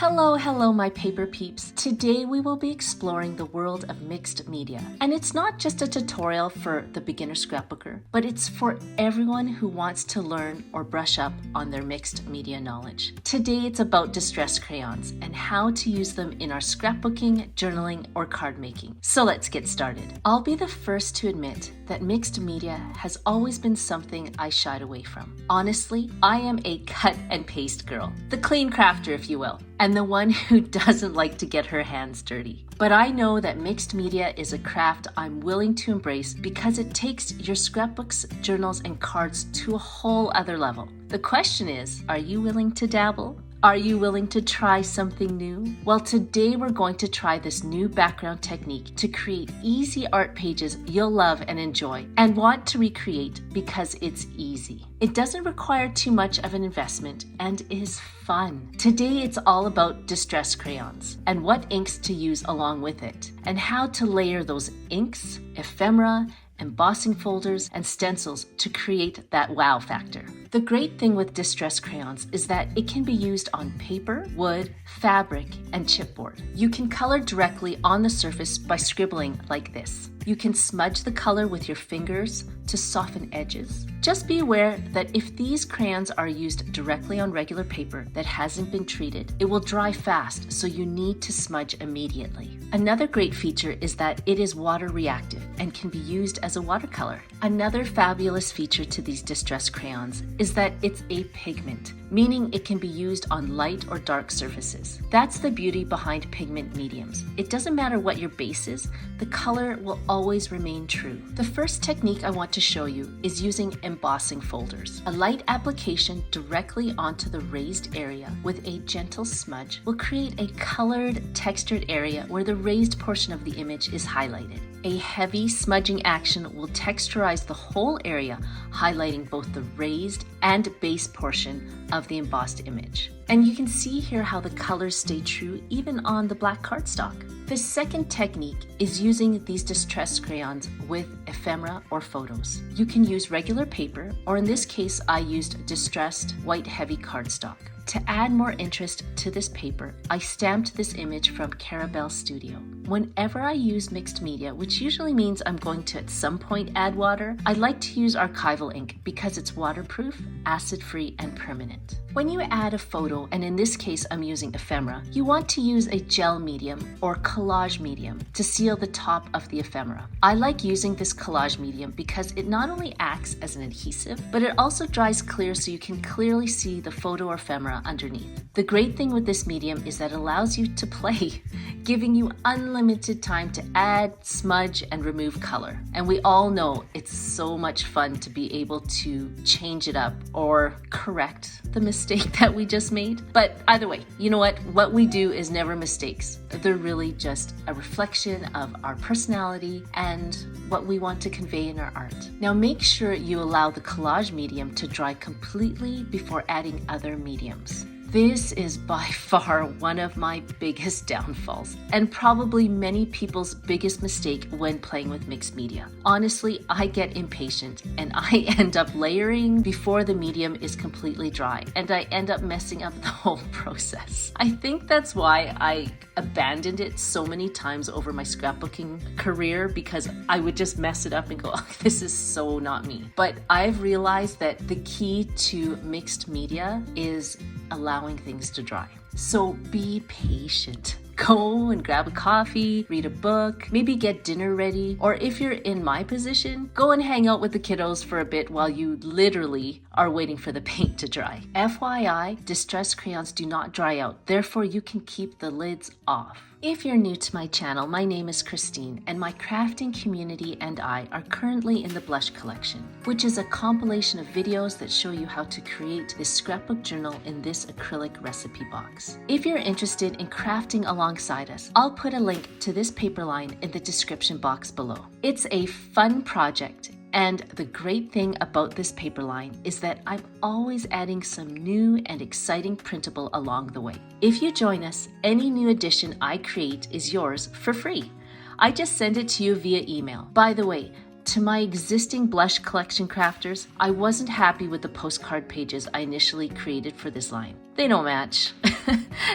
Hello, my paper peeps. Today we will be exploring the world of mixed media. And it's not just a tutorial for the beginner scrapbooker, but it's for everyone who wants to learn or brush up on their mixed media knowledge. Today it's about distress crayons and how to use them in our scrapbooking, journaling, or card making. So let's get started. I'll be the first to admit that mixed media has always been something I shied away from. Honestly, I am a cut and paste girl, the clean crafter if you will, and the one who doesn't like to get her hands dirty. But I know that mixed media is a craft I'm willing to embrace because it takes your scrapbooks, journals, and cards to a whole other level. The question is, are you willing to dabble? Are you willing to try something new? Well, today we're going to try this new background technique to create easy art pages you'll love and enjoy and want to recreate because it's easy. It doesn't require too much of an investment and is fun. Today it's all about distress crayons and what inks to use along with it and how to layer those inks, ephemera, embossing folders, and stencils to create that wow factor. The great thing with distress crayons is that it can be used on paper, wood, fabric, and chipboard. You can color directly on the surface by scribbling like this. You can smudge the color with your fingers to soften edges. Just be aware that if these crayons are used directly on regular paper that hasn't been treated, it will dry fast, so you need to smudge immediately. Another great feature is that it is water reactive and can be used as a watercolor. Another fabulous feature to these distress crayons is that it's a pigment, meaning it can be used on light or dark surfaces. That's the beauty behind pigment mediums. It doesn't matter what your base is, the color will always remain true. The first technique I want to show you is using embossing folders. A light application directly onto the raised area with a gentle smudge will create a colored, textured area where the raised portion of the image is highlighted. A heavy smudging action will texturize the whole area, highlighting both the raised and base portion of the embossed image. And you can see here how the colors stay true even on the black cardstock. The second technique is using these distress crayons with ephemera or photos. You can use regular paper, or in this case, I used distressed white heavy cardstock. To add more interest to this paper, I stamped this image from Carabelle Studio. Whenever I use mixed media, which usually means I'm going to at some point add water, I like to use Archival Ink because it's waterproof, acid-free, and permanent. When you add a photo, and in this case I'm using ephemera, you want to use a gel medium or collage medium to seal the top of the ephemera. I like using this collage medium because it not only acts as an adhesive, but it also dries clear so you can clearly see the photo or ephemera underneath. The great thing with this medium is that it allows you to play, giving you unlimited time to add, smudge, and remove color. And we all know it's so much fun to be able to change it up or correct the mistake that we just made. But either way, you know what we do is never mistakes. They're really just a reflection of our personality and what we want to convey in our art. Now make sure you allow the collage medium to dry completely before adding other mediums. This is by far one of my biggest downfalls and probably many people's biggest mistake when playing with mixed media. Honestly, I get impatient and I end up layering before the medium is completely dry and I end up messing up the whole process. I think that's why I abandoned it so many times over my scrapbooking career because I would just mess it up and go, oh, this is so not me. But I've realized that the key to mixed media is allowing things to dry. So be patient. Go and grab a coffee, read a book, maybe get dinner ready, or if you're in my position, go and hang out with the kiddos for a bit while you literally are waiting for the paint to dry. FYI, distress crayons do not dry out, therefore you can keep the lids off. If you're new to my channel, my name is Christine, and my crafting community and I are currently in the Blush collection, which is a compilation of videos that show you how to create this scrapbook journal in this acrylic recipe box. If you're interested in crafting alongside us, I'll put a link to this paper line in the description box below. It's a fun project. And the great thing about this paper line is that I'm always adding some new and exciting printable along the way. If you join us, any new edition I create is yours for free. I just send it to you via email. By the way, To my existing blush collection crafters, I wasn't happy with the postcard pages I initially created for this line. They don't match.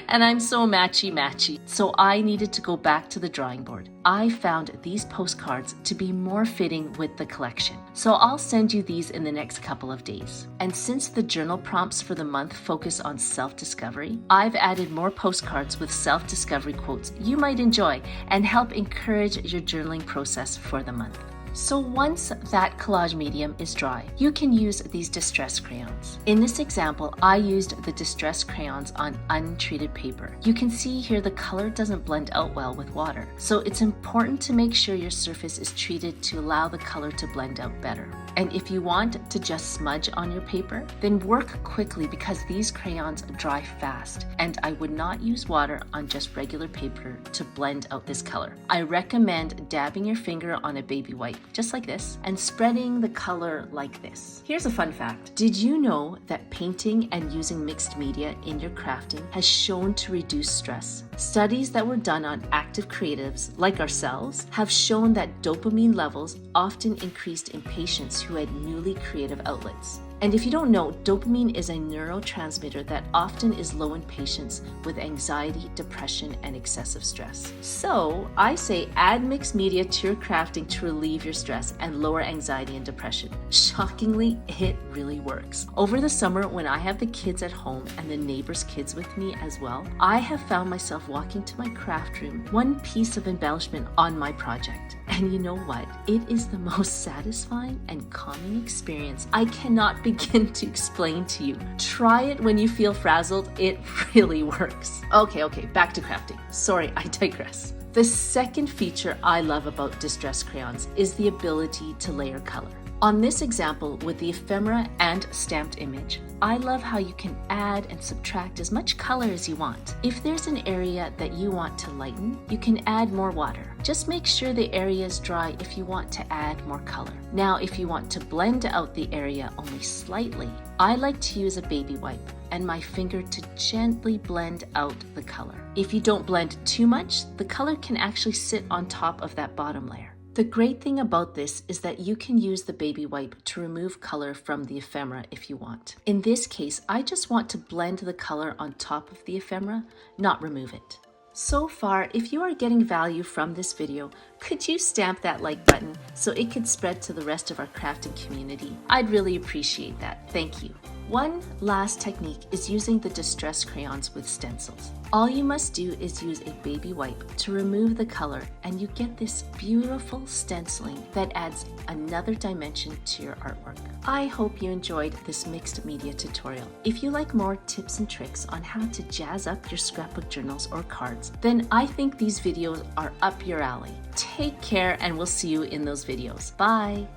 And I'm so matchy. So I needed to go back to the drawing board. I found these postcards to be more fitting with the collection. So I'll send you these in the next couple of days. And since the journal prompts for the month focus on self-discovery, I've added more postcards with self-discovery quotes you might enjoy and help encourage your journaling process for the month. So once that collage medium is dry, you can use these distress crayons. In this example, I used the distress crayons on untreated paper. You can see here the color doesn't blend out well with water, so it's important to make sure your surface is treated to allow the color to blend out better. And if you want to just smudge on your paper, then work quickly because these crayons dry fast, and I would not use water on just regular paper to blend out this color. I recommend dabbing your finger on a baby wipe, just like this, and spreading the color like this. Here's a fun fact. Did you know that painting and using mixed media in your crafting has shown to reduce stress? Studies that were done on active creatives like ourselves have shown that dopamine levels often increased in patients who had newly creative outlets. And if you don't know, dopamine is a neurotransmitter that often is low in patients with anxiety, depression, and excessive stress. So I say add mixed media to your crafting to relieve your stress and lower anxiety and depression. Shockingly, it really works. Over the summer, when I have the kids at home and the neighbors' kids with me as well, I have found myself walking to my craft room, one piece of embellishment on my project. And you know what? It is the most satisfying and calming experience I cannot begin to explain to you. Try it when you feel frazzled. It really works. Okay, back to crafting. Sorry, I digress. The second feature I love about distress crayons is the ability to layer color. On this example with the ephemera and stamped image, I love how you can add and subtract as much color as you want. If there's an area that you want to lighten, you can add more water. Just make sure the area is dry if you want to add more color. Now, if you want to blend out the area only slightly, I like to use a baby wipe and my finger to gently blend out the color. If you don't blend too much, the color can actually sit on top of that bottom layer. The great thing about this is that you can use the baby wipe to remove color from the ephemera if you want. In this case, I just want to blend the color on top of the ephemera, not remove it. So far, if you are getting value from this video, could you stamp that like button so it could spread to the rest of our crafting community? I'd really appreciate that. Thank you. One last technique is using the distress crayons with stencils. All you must do is use a baby wipe to remove the color and you get this beautiful stenciling that adds another dimension to your artwork. I hope you enjoyed this mixed media tutorial. If you like more tips and tricks on how to jazz up your scrapbook journals or cards, then I think these videos are up your alley. Take care and we'll see you in those videos. Bye!